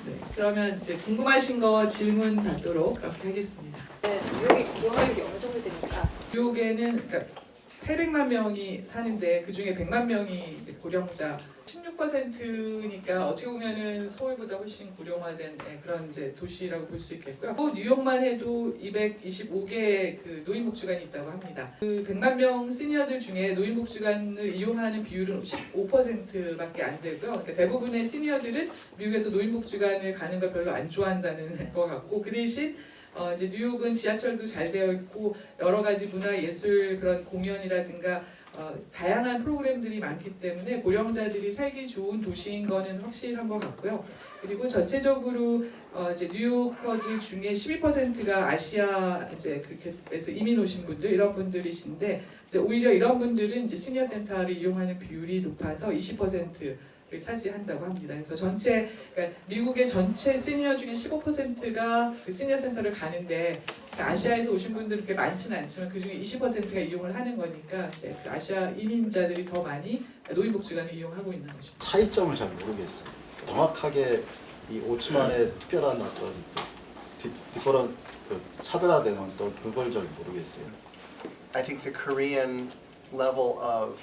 네, 그러면 이제 궁금하신 거 질문 받도록 그렇게 하겠습니다. 네, 뉴욕이 고령화율이 어느 정도 됩니까? 뉴욕에는 그러니까 800만 명이 사는데 그 중에 100만 명이 이제 고령자, 16%니까 어떻게 보면은 서울보다 훨씬 고령화된 그런 이제 도시라고 볼 수 있겠고요. 또 뉴욕만 해도 225개의 그 노인복지관이 있다고 합니다. 그 100만 명 시니어들 중에 노인복지관을 이용하는 비율은 15%밖에 안 되고요. 그러니까 대부분의 시니어들은 미국에서 노인복지관을 가는 걸 별로 안 좋아한다는 것 같고, 그 대신 이제 뉴욕은 지하철도 잘 되어 있고 여러 가지 문화 예술 그런 공연이라든가 다양한 프로그램들이 많기 때문에 고령자들이 살기 좋은 도시인 거는 확실한 것 같고요. 그리고 전체적으로 이제 뉴요커들 중에 12%가 아시아 이제 그에서 이민 오신 분들 이런 분들이신데, 이제 오히려 이런 분들은 이제 시니어 센터를 이용하는 비율이 높아서 20%를 차지한다고 합니다. 그래서 그러니까 미국의 전체 시니어 중에 15%가 그 시니어 센터를 가는데, 그러니까 아시아에서 오신 분들은 그렇게 많지는 않지만 그 중에 20%가 이용을 하는 거니까 이제 그 아시아 이민자들이 더 많이 노인복지관을 이용하고 있는 것입니다. 차이점을 잘 모르겠어요. 정확하게 이 오츠만의 특별한 어떤 디퍼런 차별화된 어떤 그걸 잘 모르겠어요. I think the Korean level of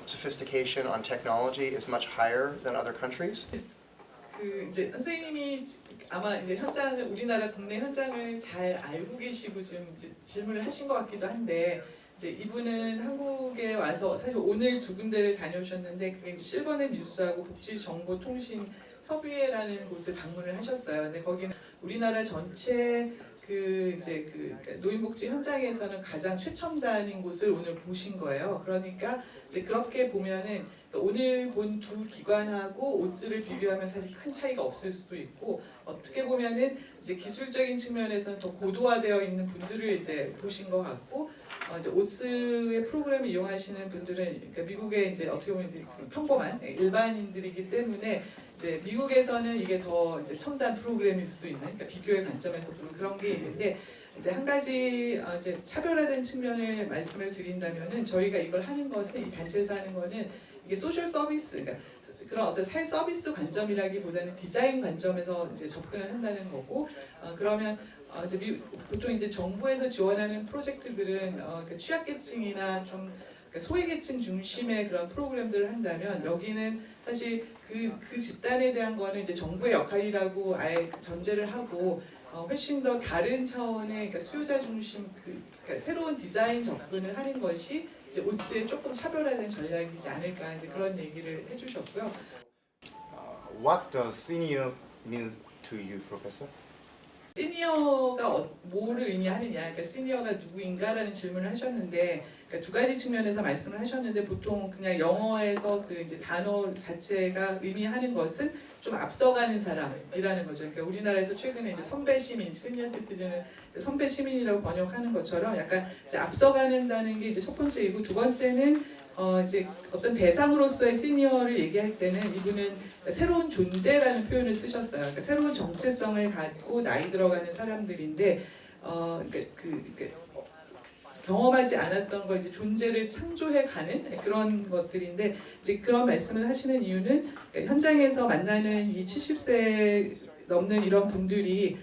sophistication on technology is much higher than other countries. 그 이제 선생님이 아마 이제 현장을 우리나라 국내 현장을 잘 알고 계시고 지금 이제 질문을 하신 것 같기도 한데, 이제 이분은 한국에 와서 사실 오늘 두 군데를 다녀오셨는데 그게 이제 실버넷 뉴스하고 복지정보통신협의회라는 곳을 방문을 하셨어요. 근데 거기는 우리나라 전체 그러니까 노인복지 현장에서는 가장 최첨단인 곳을 오늘 보신 거예요. 그러니까 이제 그렇게 보면은 오늘 본 두 기관하고 오츠를 비교하면 사실 큰 차이가 없을 수도 있고, 어떻게 보면은 이제 기술적인 측면에서는 더 고도화되어 있는 분들을 이제 보신 것 같고, 이제 오츠의 프로그램을 이용하시는 분들은 그러니까 미국의 이제 어떻게 보면 이제 평범한 일반인들이기 때문에 이제 미국에서는 이게 더 이제 첨단 프로그램일 수도 있는, 그러니까 비교의 관점에서 보면 그런 게 있는데, 이제 한 가지 이제 차별화된 측면을 말씀을 드린다면은 저희가 이걸 하는 것은 이 단체에서 하는 거는 이게 소셜 서비스, 그러니까 그런 어떤 사회 서비스 관점이라기보다는 디자인 관점에서 이제 접근을 한다는 거고, 그러면 이제 보통 이제 정부에서 지원하는 프로젝트들은 그러니까 취약계층이나 좀 그러니까 소외계층 중심의 그런 프로그램들을 한다면, 여기는 사실 그 집단에 대한 거는 이제 정부의 역할이라고 아예 전제를 하고 훨씬 더 다른 차원의 그러니까 수요자 중심 그러니까 새로운 디자인 접근을 하는 것이 이제 오츠의 조금 차별화된 전략이지 않을까, 이제 그런 얘기를 해주셨고요. What does senior means to you, professor? 시니어가 뭐를 의미하느냐, 그러니까 시니어가 누구인가라는 질문을 하셨는데, 그러니까 두 가지 측면에서 말씀을 하셨는데, 보통 그냥 영어에서 그 이제 단어 자체가 의미하는 것은 좀 앞서가는 사람이라는 거죠. 그러니까 우리나라에서 최근에 이제 선배 시민, 시니어 시티즌을 선배 시민이라고 번역하는 것처럼 약간 이제 앞서가는다는 게 이제 첫 번째이고, 두 번째는 이제 어떤 대상으로서의 시니어를 얘기할 때는 이분은 새로운 존재라는 표현을 쓰셨어요. 그러니까 새로운 정체성을 갖고 나이 들어가는 사람들인데, 경험하지 않았던 걸 이제 존재를 창조해가는 그런 것들인데, 이제 그런 말씀을 하시는 이유는 그러니까 현장에서 만나는 이 70세 넘는 이런 분들이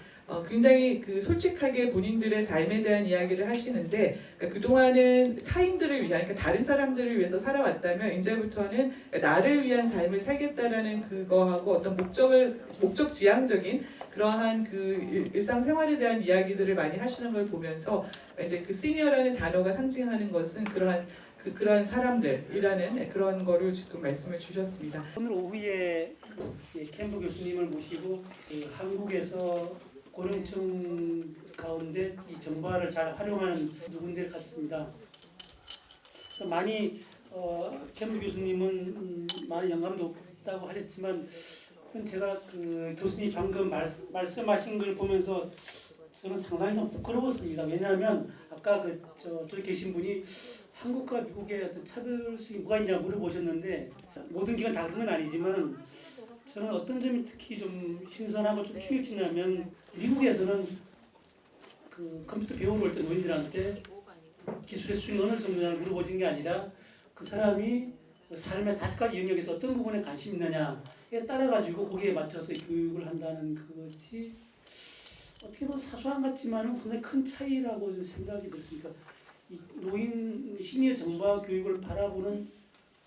굉장히 그 솔직하게 본인들의 삶에 대한 이야기를 하시는데, 그러니까 그동안은 타인들을 위한, 그러니까 다른 사람들을 위해서 살아왔다면 이제부터는 나를 위한 삶을 살겠다라는 그거하고 어떤 목적지향적인 그러한 그 일상생활에 대한 이야기들을 많이 하시는 걸 보면서, 이제 그 시니어라는 단어가 상징하는 것은 그러한 사람들이라는 그런 거를 지금 말씀을 주셨습니다. 오늘 오후에 캠프 교수님을 모시고 한국에서 고령층 가운데 이 정보화를 잘 활용하는 누군데 갔습니다. 그래서 많이 캠프 교수님은 많이 영감도 없다고 하셨지만, 제가 그 교수님 방금 말씀하신 걸 보면서 저는 상당히 좀 부끄러웠습니다. 왜냐하면 아까 저기 계신 분이 한국과 미국의 어떤 차별성이 뭐가 있냐 물어보셨는데, 모든 기관 다 그런 건 아니지만 저는 어떤 점이 특히 좀 신선하고 좀 충격적이냐면, 미국에서는 그 컴퓨터 배우러 올 때 노인들한테 기술의 수준이 어느 정도냐 물어보진 게 아니라 그 사람이 삶의 5가지 영역에서 어떤 부분에 관심이 있느냐에 따라 가지고 거기에 맞춰서 교육을 한다는 그것이 어떻게 보면 사소한 것 같지만은 상당히 큰 차이라고 좀 생각이 됐습니다. 이 노인 시니어 정보화 교육을 바라보는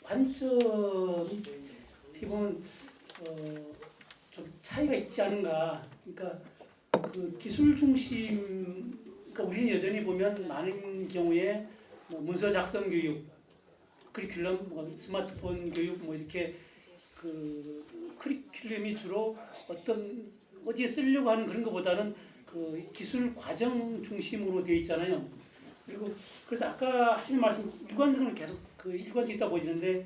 관점이 어떻게 보면 좀 차이가 있지 않은가. 그러니까 그 기술 중심, 그러니까 우리는 여전히 보면 많은 경우에 뭐 문서 작성 교육, 커리큘럼, 뭐 스마트폰 교육, 뭐 이렇게 그 커리큘럼이 주로 어떤 어디에 쓰려고 하는 그런 것보다는 그 기술 과정 중심으로 되어 있잖아요. 그리고 그래서 아까 하신 말씀 일관성을 계속 그 일관성 있다 보시는데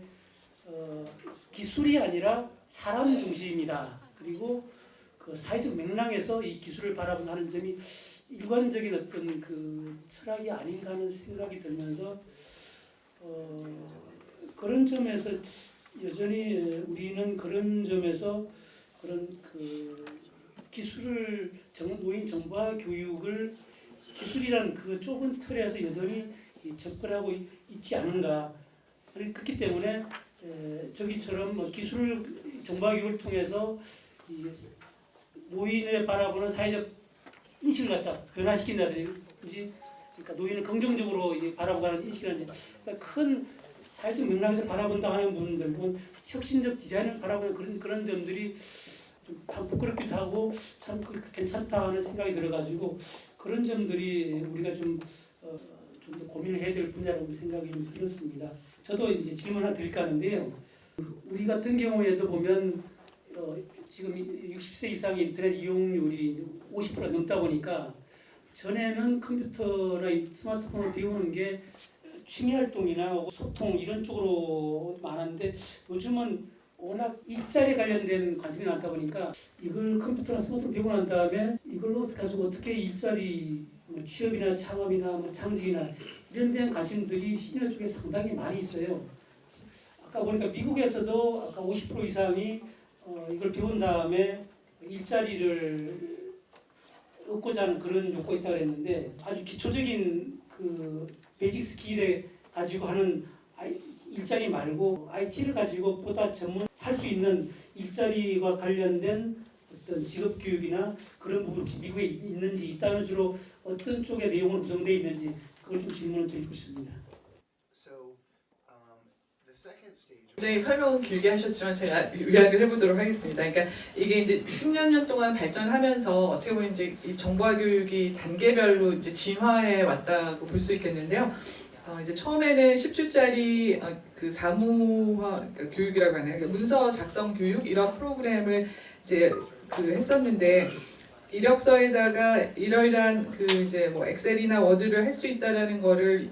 기술이 아니라 사람 중심이다. 그리고 그 사회적 맥락에서 이 기술을 바라보는 점이 일관적인 어떤 그 철학이 아닌가 하는 생각이 들면서 그런 점에서 여전히 우리는 그런 점에서 그런 그 기술을 노인 정보화 교육을 기술이라는 그 좁은 틀에서 여전히 접근하고 있지 않은가. 그렇기 때문에 저기처럼 뭐 기술 정보화 교육을 통해서 이 노인을 바라보는 사회적 인식을 갖다 변화시킨다든지, 그러니까 노인을 긍정적으로 바라보는 인식이라든지, 그러니까 큰 사회적 맥락에서 바라본다 하는 분들, 혹은 혁신적 디자인을 바라보는 그런 점들이 좀 부끄럽기도 하고 참 괜찮다 하는 생각이 들어가지고 그런 점들이 우리가 좀 더 고민을 해야 될 분야라고 생각이 좀 들었습니다. 저도 이제 질문 하나 드릴까 하는데요. 우리 같은 경우에도 보면 지금 60세 이상의 인터넷 이용률이 50%가 넘다 보니까 전에는 컴퓨터나 스마트폰을 배우는 게 취미 활동이나 소통 이런 쪽으로 많았는데 요즘은 워낙 일자리에 관련된 관심이 많다 보니까 이걸 컴퓨터나 스마트폰 배우고 난 다음에 이걸로 가지고 어떻게 일자리, 뭐 취업이나 창업이나 뭐 창직이나 이런 데 관심들이 시니어 쪽에 상당히 많이 있어요. 아까 보니까 미국에서도 아까 50% 이상이 이걸 배운 다음에 일자리를 얻고자 하는 그런 욕구가 있다고 했는데 아주 기초적인 그 베이직 스킬에 가지고 하는 일자리 말고 IT를 가지고 보다 전문할 수 있는 일자리와 관련된 어떤 직업 교육이나 그런 부분이 미국에 있는지 있다면 주로 어떤 쪽의 내용으로 구성되어 있는지 그걸 좀 질문을 드리고 싶습니다. So, the second stage. 굉장히 설명은 길게 하셨지만 제가 요약을 해보도록 하겠습니다. 그러니까 이게 이제 10여 년 동안 발전하면서 어떻게 보면 이제 이 정보화 교육이 단계별로 이제 진화해 왔다고 볼 수 있겠는데요. 이제 처음에는 10주짜리 그 사무화 그러니까 교육이라고 하나요? 그러니까 문서 작성 교육 이런 프로그램을 이제 그 했었는데 이력서에다가 이러이러한 그 이제 뭐 엑셀이나 워드를 할 수 있다라는 거를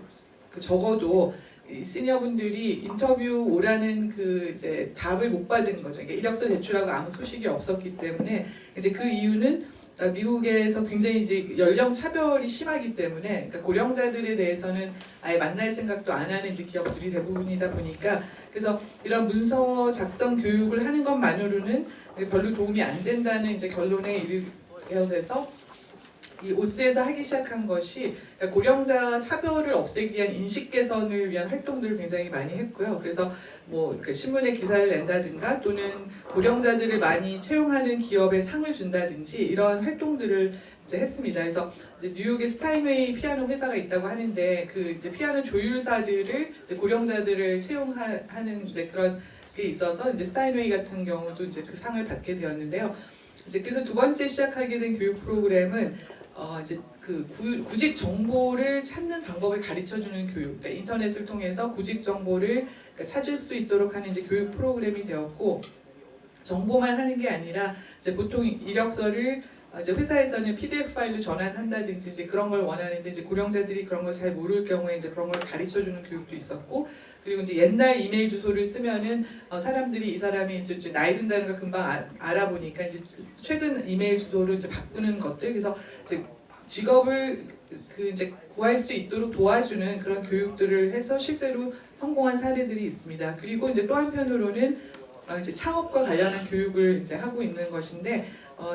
그 적어도 이 시니어분들이 인터뷰 오라는 그 이제 답을 못 받은 거죠. 그러니까 이력서 제출하고 아무 소식이 없었기 때문에 이제 그 이유는 미국에서 굉장히 이제 연령 차별이 심하기 때문에 그러니까 고령자들에 대해서는 아예 만날 생각도 안 하는 이제 기업들이 대부분이다 보니까 그래서 이런 문서 작성 교육을 하는 것만으로는 별로 도움이 안 된다는 이제 결론에 이르게 돼서 이 오츠에서 하기 시작한 것이 고령자 차별을 없애기 위한 인식 개선을 위한 활동들을 굉장히 많이 했고요. 그래서 뭐 그 신문에 기사를 낸다든가 또는 고령자들을 많이 채용하는 기업에 상을 준다든지 이런 활동들을 이제 했습니다. 그래서 이제 뉴욕에 스타인웨이 피아노 회사가 있다고 하는데 그 이제 피아노 조율사들을 이제 고령자들을 채용하는 이제 그런 게 있어서 이제 스타인웨이 같은 경우도 이제 그 상을 받게 되었는데요. 이제 그래서 두 번째 시작하게 된 교육 프로그램은 이제 그 구직 정보를 찾는 방법을 가르쳐주는 교육, 그러니까 인터넷을 통해서 구직 정보를 찾을 수 있도록 하는 이제 교육 프로그램이 되었고 정보만 하는 게 아니라 이제 보통 이력서를 이제 회사에서는 PDF 파일로 전환한다든지 이제 그런 걸 원하는데 이제 고령자들이 그런 걸 잘 모를 경우에 이제 그런 걸 가르쳐주는 교육도 있었고 그리고 이제 옛날 이메일 주소를 쓰면은 사람들이 이 사람이 이제 나이 든다는 걸 금방 알아보니까 이제 최근 이메일 주소를 이제 바꾸는 것들 그래서 이제 직업을 그 이제 구할 수 있도록 도와주는 그런 교육들을 해서 실제로 성공한 사례들이 있습니다. 그리고 이제 또 한편으로는 이제 창업과 관련한 교육을 이제 하고 있는 것인데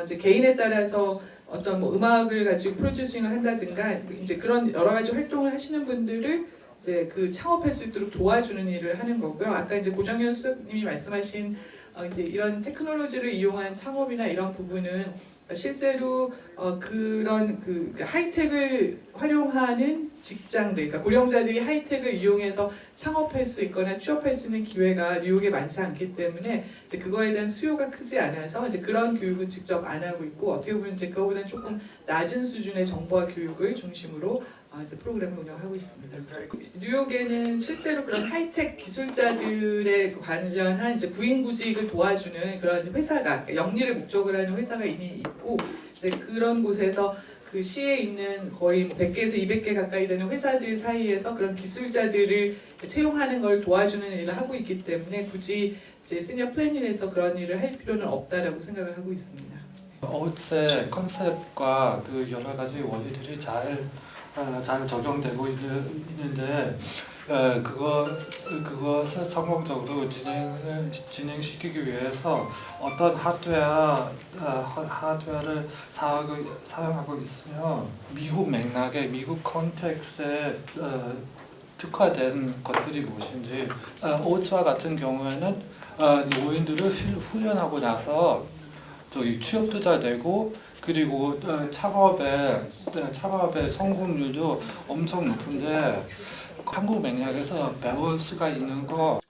이제 개인에 따라서 어떤 뭐 음악을 가지고 프로듀싱을 한다든가 이제 그런 여러 가지 활동을 하시는 분들을 이제 그 창업할 수 있도록 도와주는 일을 하는 거고요. 아까 이제 고정현 수석님이 말씀하신 이제 이런 테크놀로지를 이용한 창업이나 이런 부분은 실제로 그런 그 하이텍을 활용하는 직장들, 그러니까 고령자들이 하이텍을 이용해서 창업할 수 있거나 취업할 수 있는 기회가 뉴욕에 많지 않기 때문에 이제 그거에 대한 수요가 크지 않아서 이제 그런 교육은 직접 안 하고 있고, 어떻게 보면 이제 그거보다는 조금 낮은 수준의 정보화 교육을 중심으로 이제 프로그램을 운영하고 있습니다. 뉴욕에는 실제로 그런 하이텍 기술자들에 관련한 이제 구인구직을 도와주는 그런 회사가, 영리를 목적으로 하는 회사가 이미 있고, 이제 그런 곳에서 그 시에 있는 거의 100개에서 200개 가까이 되는 회사들 사이에서 그런 기술자들을 채용하는 걸 도와주는 일을 하고 있기 때문에 굳이 이제 시니어 플래닝에서 그런 일을 할 필요는 없다라고 생각을 하고 있습니다. 오츠의 컨셉과 그 여러 가지 원리들이 잘 적용되고 있는데 그것을 성공적으로 진행시키기 위해서 어떤 하드웨어를 사용하고 있으면 미국 맥락에 미국 컨텍스트에 특화된 것들이 무엇인지, 오츠와 같은 경우에는 노인들을 훈련하고 나서 취업도 잘 되고, 그리고 창업의 성공률도 엄청 높은데 한국 맥락에서 배울 수가 있는 거.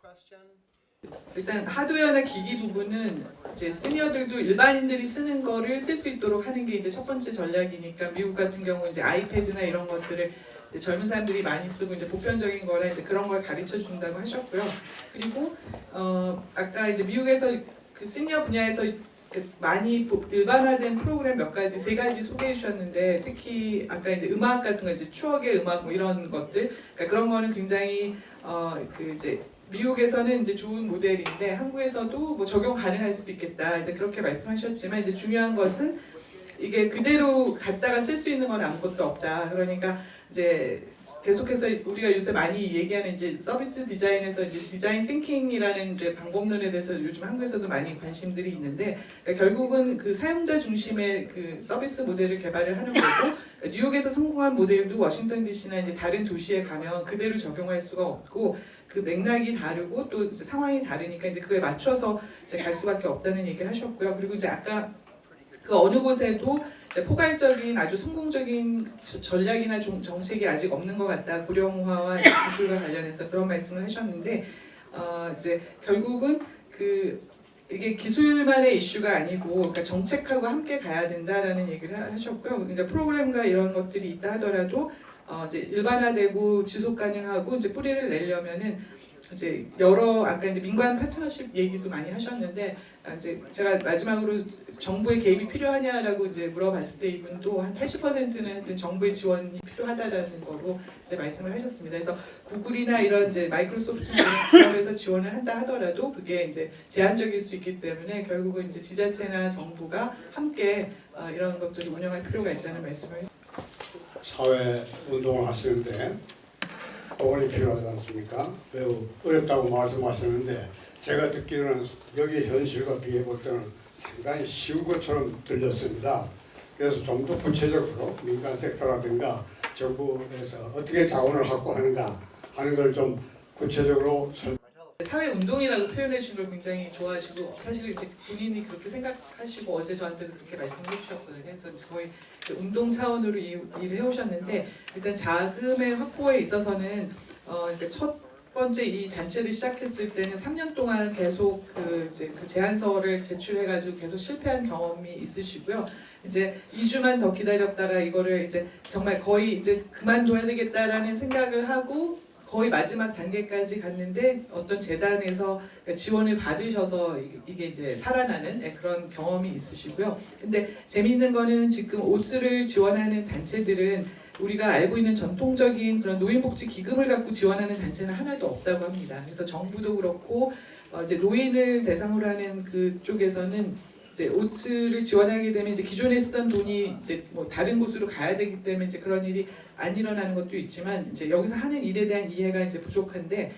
일단 하드웨어나 기기 부분은 이제 시니어들도 일반인들이 쓰는 거를 쓸 수 있도록 하는 게 이제 첫 번째 전략이니까, 미국 같은 경우 이제 아이패드나 이런 것들을 이제 젊은 사람들이 많이 쓰고 이제 보편적인 거라 이제 그런 걸 가르쳐 준다고 하셨고요. 그리고 아까 이제 미국에서 그 시니어 분야에서 많이 일반화된 프로그램 몇 가지, 3가지 소개해 주셨는데, 특히 아까 이제 음악 같은 거, 이제 추억의 음악 뭐 이런 것들, 그러니까 그런 거는 굉장히 그 이제 미국에서는 이제 좋은 모델인데 한국에서도 뭐 적용 가능할 수도 있겠다, 이제 그렇게 말씀하셨지만, 이제 중요한 것은 이게 그대로 갖다가 쓸 수 있는 건 아무것도 없다. 그러니까 이제 계속해서 우리가 요새 많이 얘기하는 이제 서비스 디자인에서 이제 디자인 띵킹이라는 이제 방법론에 대해서 요즘 한국에서도 많이 관심들이 있는데, 그러니까 결국은 그 사용자 중심의 그 서비스 모델을 개발을 하는 거고, 그러니까 뉴욕에서 성공한 모델도 워싱턴 DC나 이제 다른 도시에 가면 그대로 적용할 수가 없고, 그 맥락이 다르고 또 이제 상황이 다르니까 이제 그에 맞춰서 이제 갈 수밖에 없다는 얘기를 하셨고요. 그리고 이제 아까 그 어느 곳에도 이제 포괄적인 아주 성공적인 전략이나 정책이 아직 없는 것 같다, 고령화와 기술과 관련해서 그런 말씀을 하셨는데, 이제 결국은 그 이게 기술만의 이슈가 아니고, 그러니까 정책하고 함께 가야 된다라는 얘기를 하셨고요. 그러니까 프로그램과 이런 것들이 있다 하더라도 이제 일반화되고 지속 가능하고 이제 뿌리를 내려면은 이제 여러 아까 이제 민관 파트너십 얘기도 많이 하셨는데, 이제 제가 마지막으로 정부의 개입이 필요하냐라고 이제 물어봤을 때 이분도 한 80%는 정부의 지원이 필요하다라는 거로 이제 말씀을 하셨습니다. 그래서 구글이나 이런 이제 마이크로소프트나 이런 기업에서 지원을 한다 하더라도 그게 이제 제한적일 수 있기 때문에 결국은 이제 지자체나 정부가 함께 이런 것들을 운영할 필요가 있다는 말씀을. 사회 운동을 하시는데 돈이 필요하지 않습니까? 매우 어렵다고 말씀하셨는데, 제가 듣기로는 여기 현실과 비해 볼 때는 상당히 쉬운 것처럼 들렸습니다. 그래서 좀 더 구체적으로 민간 섹터라든가 정부에서 어떻게 자원을 확보하는가 하는 걸 좀 구체적으로 사회 운동이라고 표현해 준 걸 굉장히 좋아하시고, 사실 이제 본인이 그렇게 생각하시고 어제 저한테도 그렇게 말씀해 주셨거든요. 그래서 거의 운동 차원으로 일을 해오셨는데, 일단 자금의 확보에 있어서는 그러니까 첫 번째 이 단체를 시작했을 때는 3년 동안 계속 그 제안서를 제출해가지고 계속 실패한 경험이 있으시고요. 이제 2주만 더 기다렸다가 이거를 이제 정말 거의 이제 그만둬야 되겠다라는 생각을 하고 거의 마지막 단계까지 갔는데 어떤 재단에서 지원을 받으셔서 이게 이제 살아나는 그런 경험이 있으시고요. 근데 재미있는 거는 지금 오츠를 지원하는 단체들은 우리가 알고 있는 전통적인 그런 노인복지 기금을 갖고 지원하는 단체는 하나도 없다고 합니다. 그래서 정부도 그렇고 이제 노인을 대상으로 하는 그쪽에서는 이제 오츠를 지원하게 되면 이제 기존에 쓰던 돈이 이제 뭐 다른 곳으로 가야 되기 때문에 이제 그런 일이 안 일어나는 것도 있지만, 이제 여기서 하는 일에 대한 이해가 이제 부족한데,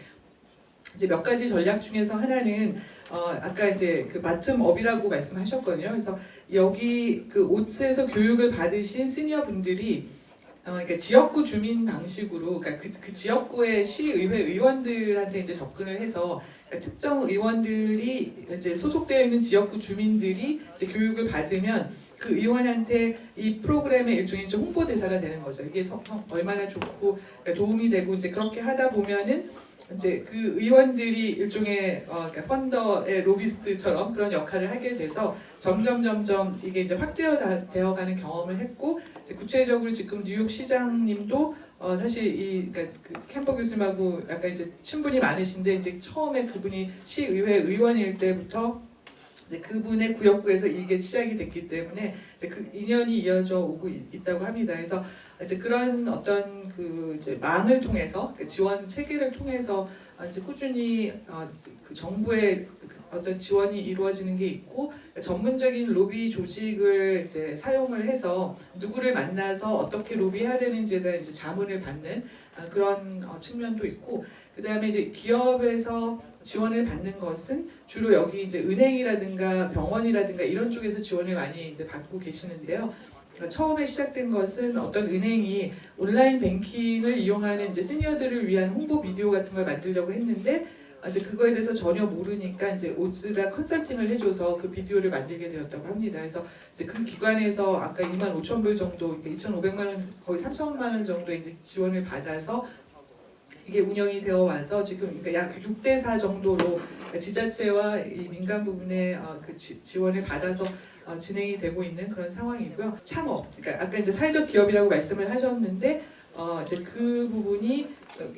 이제 몇 가지 전략 중에서 하나는 아까 이제 그 바텀업이라고 말씀하셨거든요. 그래서 여기 그 오츠에서 교육을 받으신 시니어 분들이 그러니까 지역구 주민 방식으로, 그러니까 그 지역구의 시의회 의원들한테 이제 접근을 해서 그러니까 특정 의원들이 이제 소속되어 있는 지역구 주민들이 이제 교육을 받으면 그 의원한테 이 프로그램의 일종의 이제 홍보대사가 되는 거죠. 이게 얼마나 좋고 도움이 되고 이제 그렇게 하다 보면은 이제 그 의원들이 일종의 그러니까 펀더의 로비스트처럼 그런 역할을 하게 돼서 점점 이게 이제 확대되어가는 경험을 했고, 이제 구체적으로 지금 뉴욕 시장님도 사실 이 그러니까 그 캠퍼 교수님하고 약간 이제 친분이 많으신데, 이제 처음에 그분이 시의회 의원일 때부터 이제 그분의 구역구에서 이게 시작이 됐기 때문에 이제 그 인연이 이어져 오고 있다고 합니다. 그래서 이제 그런 어떤 그 이제 망을 통해서 그 지원 체계를 통해서 이제 꾸준히 그 정부의 어떤 지원이 이루어지는 게 있고, 전문적인 로비 조직을 이제 사용을 해서 누구를 만나서 어떻게 로비해야 되는지에 대한 이제 자문을 받는 그런 측면도 있고, 그 다음에 이제 기업에서 지원을 받는 것은 주로 여기 이제 은행이라든가 병원이라든가 이런 쪽에서 지원을 많이 이제 받고 계시는데요. 처음에 시작된 것은 어떤 은행이 온라인 뱅킹을 이용하는 이제 시니어들을 위한 홍보 비디오 같은 걸 만들려고 했는데, 이제 그거에 대해서 전혀 모르니까 이제 오즈가 컨설팅을 해줘서 그 비디오를 만들게 되었다고 합니다. 그래서 이제 그 기관에서 아까 25,000불 정도, 2,500만 원, 거의 3천만 원 정도 이제 지원을 받아서 이게 운영이 되어 와서 지금 그러니까 약 6대4 정도로 지자체와 이 민간 부분의 그 지원을 받아서 진행이 되고 있는 그런 상황이고요. 창업, 그러니까 아까 이제 사회적 기업이라고 말씀을 하셨는데 이제 그 부분이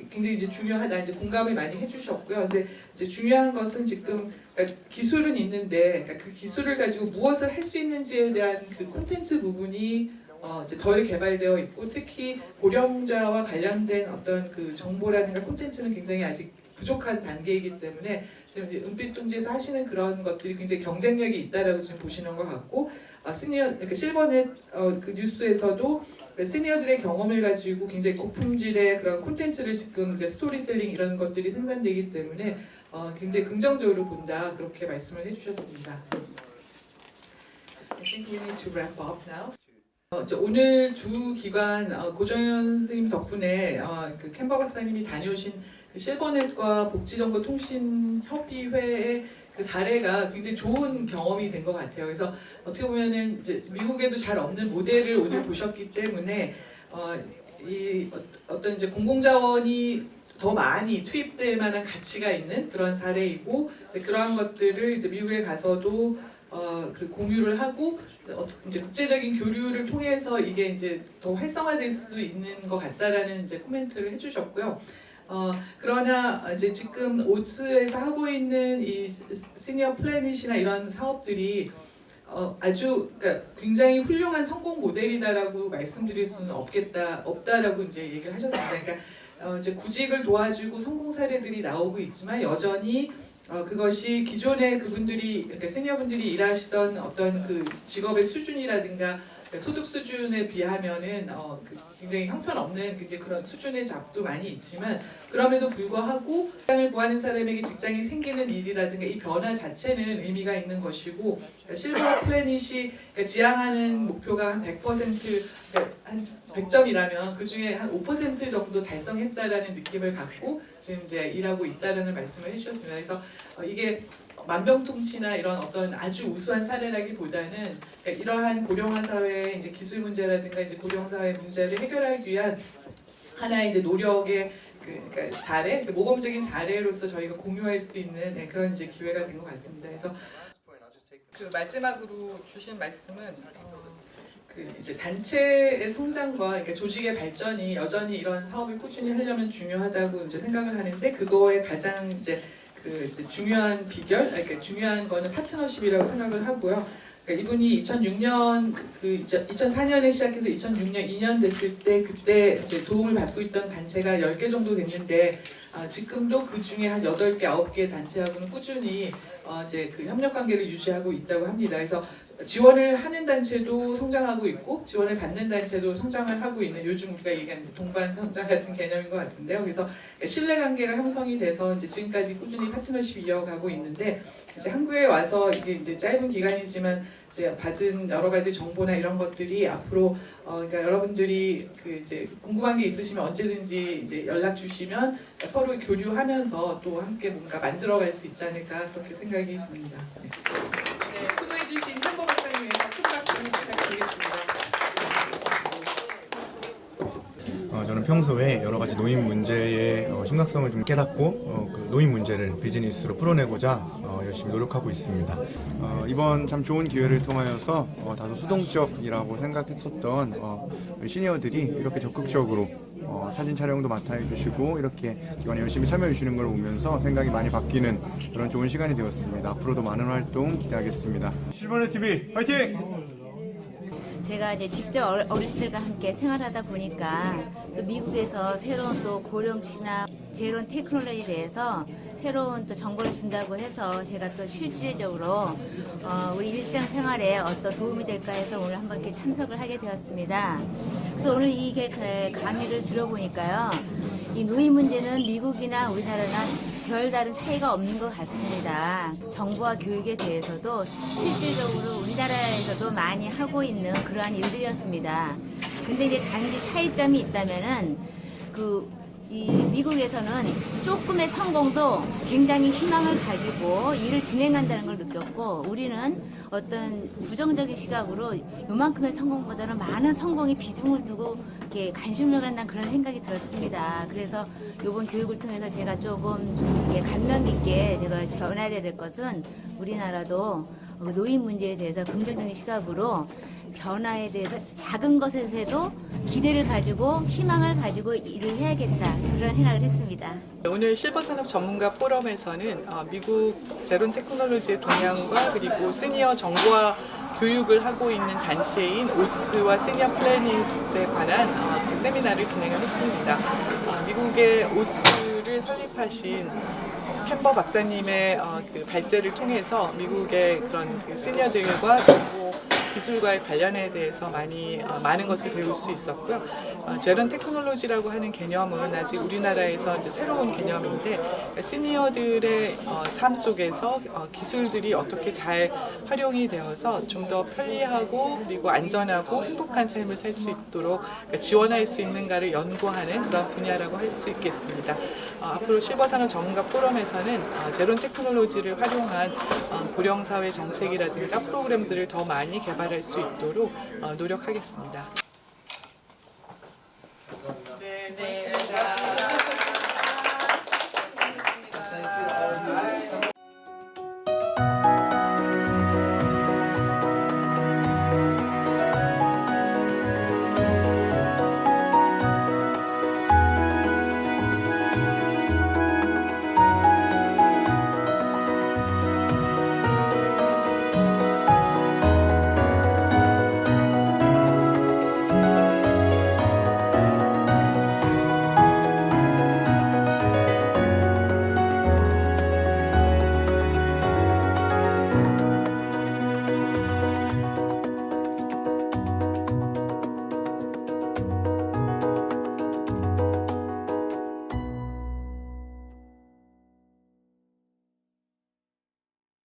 굉장히 이제 중요하다, 이제 공감을 많이 해주셨고요. 근데 이제 중요한 것은 지금 그러니까 기술은 있는데, 그러니까 그 기술을 가지고 무엇을 할 수 있는지에 대한 그 콘텐츠 부분이 이제 덜 개발되어 있고, 특히 고령자와 관련된 어떤 그 정보라든가 콘텐츠는 굉장히 아직 부족한 단계이기 때문에 지금 은빛둥지에서 하시는 그런 것들이 굉장히 경쟁력이 있다라고 지금 보시는 것 같고, 그러니까 실버넷 그 뉴스에서도 시니어들의 경험을 가지고 굉장히 고품질의 그런 콘텐츠를 지금 이제 스토리텔링 이런 것들이 생산되기 때문에 굉장히 긍정적으로 본다, 그렇게 말씀을 해주셨습니다. I think we need to wrap up now. 오늘 두 기관 고정현 선생님 덕분에 그 캠버 박사님이 다녀오신 그 실버넷과 복지정보통신협의회의 그 사례가 굉장히 좋은 경험이 된 것 같아요. 그래서 어떻게 보면은 이제 미국에도 잘 없는 모델을 오늘 보셨기 때문에 이 어떤 이제 공공자원이 더 많이 투입될 만한 가치가 있는 그런 사례이고, 이제 그러한 것들을 이제 미국에 가서도 그 공유를 하고 이제 국제적인 교류를 통해서 이게 이제 더 활성화될 수도 있는 것 같다라는 이제 코멘트를 해주셨고요. 그러나 이제 지금 오츠에서 하고 있는 이 시니어 플래닛이나 이런 사업들이 아주 그러니까 굉장히 훌륭한 성공 모델이다라고 말씀드릴 수는 없다라고 이제 얘기를 하셨습니다. 그러니까 이제 구직을 도와주고 성공 사례들이 나오고 있지만 여전히 그것이 기존의 그분들이, 그러니까 시니어분들이 일하시던 어떤 그 직업의 수준이라든가 소득 수준에 비하면은 굉장히 형편없는 이제 그런 수준의 잡도 많이 있지만, 그럼에도 불구하고 직장을 구하는 사람에게 직장이 생기는 일이라든가 이 변화 자체는 의미가 있는 것이고, 실버 플래닛이 지향하는 목표가 한 100%, 그러니까 한 100점이라면 그 중에 한 5% 정도 달성했다라는 느낌을 갖고 지금 이제 일하고 있다라는 말씀을 해주셨습니다. 그래서 이게 만병통치나 이런 어떤 아주 우수한 사례라기보다는 그러니까 이러한 고령화 사회의 이제 기술 문제라든가 이제 고령 사회 문제를 해결하기 위한 하나의 이제 노력의 그러니까 사례, 모범적인 사례로서 저희가 공유할 수 있는 그런 이제 기회가 된 것 같습니다. 그래서 그 마지막으로 주신 말씀은 그 이제 단체의 성장과 그러니까 조직의 발전이 여전히 이런 사업을 꾸준히 하려면 중요하다고 이제 생각을 하는데, 그거에 가장 이제 그 이제 중요한 비결, 그러니까 중요한 거는 파트너십이라고 생각을 하고요. 그러니까 이분이 2006년 그 2004년에 시작해서 2006년 2년 됐을 때 그때 이제 도움을 받고 있던 단체가 10개 정도 됐는데 지금도 그 중에 한 8개, 9개 단체하고는 꾸준히 이제 그 협력 관계를 유지하고 있다고 합니다. 그래서 지원을 하는 단체도 성장하고 있고 지원을 받는 단체도 성장을 하고 있는 요즘 우리가 얘기하는 동반 성장 같은 개념인 것 같은데요. 그래서 신뢰관계가 형성이 돼서 이제 지금까지 꾸준히 파트너십 이어가고 있는데 이제 한국에 와서 이게 이제 짧은 기간이지만 이제 받은 여러 가지 정보나 이런 것들이 앞으로 그러니까 여러분들이 그 이제 궁금한 게 있으시면 언제든지 이제 연락 주시면 서로 교류하면서 또 함께 뭔가 만들어갈 수 있지 않을까 그렇게 생각이 듭니다. 네, 수고해주신 캔버 박사님에서 큰 박수 부탁드리겠습니다. 저는 평소에 여러 가지 노인 문제의 심각성을 좀 깨닫고 그 노인 문제를 비즈니스로 풀어내고자 열심히 노력하고 있습니다. 이번 참 좋은 기회를 통하여서 다소 수동적이라고 생각했었던 시니어들이 이렇게 적극적으로 사진 촬영도 맡아 해주시고 이렇게 기관에 열심히 참여해 주시는 걸 보면서 생각이 많이 바뀌는 그런 좋은 시간이 되었습니다. 앞으로도 많은 활동 기대하겠습니다. 실버넷 TV 화이팅! 제가 이제 직접 어르신들과 함께 생활하다 보니까 또 미국에서 새로운 또 고령치나 제로온 테크놀로지에 대해서 새로운 또 정보를 준다고 해서 제가 또 실질적으로 우리 일상생활에 어떤 도움이 될까 해서 오늘 한번 이렇게 참석을 하게 되었습니다. 그래서 오늘 이 강의를 들어보니까요. 이 노인 문제는 미국이나 우리나라나 별다른 차이가 없는 것 같습니다. 정보와 교육에 대해서도 실질적으로 우리나라에서도 많이 하고 있는 그러한 일들이었습니다. 근데 이제 단지 차이점이 있다면은 이 미국에서는 조금의 성공도 굉장히 희망을 가지고 일을 진행한다는 걸 느꼈고 우리는 어떤 부정적인 시각으로 요만큼의 성공보다는 많은 성공에 비중을 두고 이렇게 관심을 갖는 그런 생각이 들었습니다. 그래서 이번 교육을 통해서 제가 조금 감명 깊게 제가 변화해야 될 것은 우리나라도 노인 문제에 대해서 긍정적인 시각으로 변화에 대해서 작은 것에서도 기대를 가지고 희망을 가지고 일을 해야겠다 그런 생각을 했습니다. 오늘 실버산업 전문가 포럼에서는 미국 제로온 테크놀로지의 동향과 그리고 시니어 정보화 교육을 하고 있는 단체인 오츠와 시니어 플래닛에 관한 세미나를 진행을 했습니다. 미국의 오츠를 설립하신 캔버 박사님의 그 발제를 통해서 미국의 그런 그 시니어들과 정보 기술과의 관련에 대해서 많은 것을 배울 수 있었고요. 제로온 테크놀로지라고 하는 개념은 아직 우리나라에서 이제 새로운 개념인데 시니어들의 삶 속에서 기술들이 어떻게 잘 활용이 되어서 좀 더 편리하고 그리고 안전하고 행복한 삶을 살 수 있도록 지원할 수 있는가를 연구하는 그런 분야라고 할 수 있겠습니다. 앞으로 실버산업 전문가 포럼에서는 제로온 테크놀로지를 활용한 고령사회 정책이라든가 프로그램들을 더 많이 개발할 수 있도록 노력하겠습니다.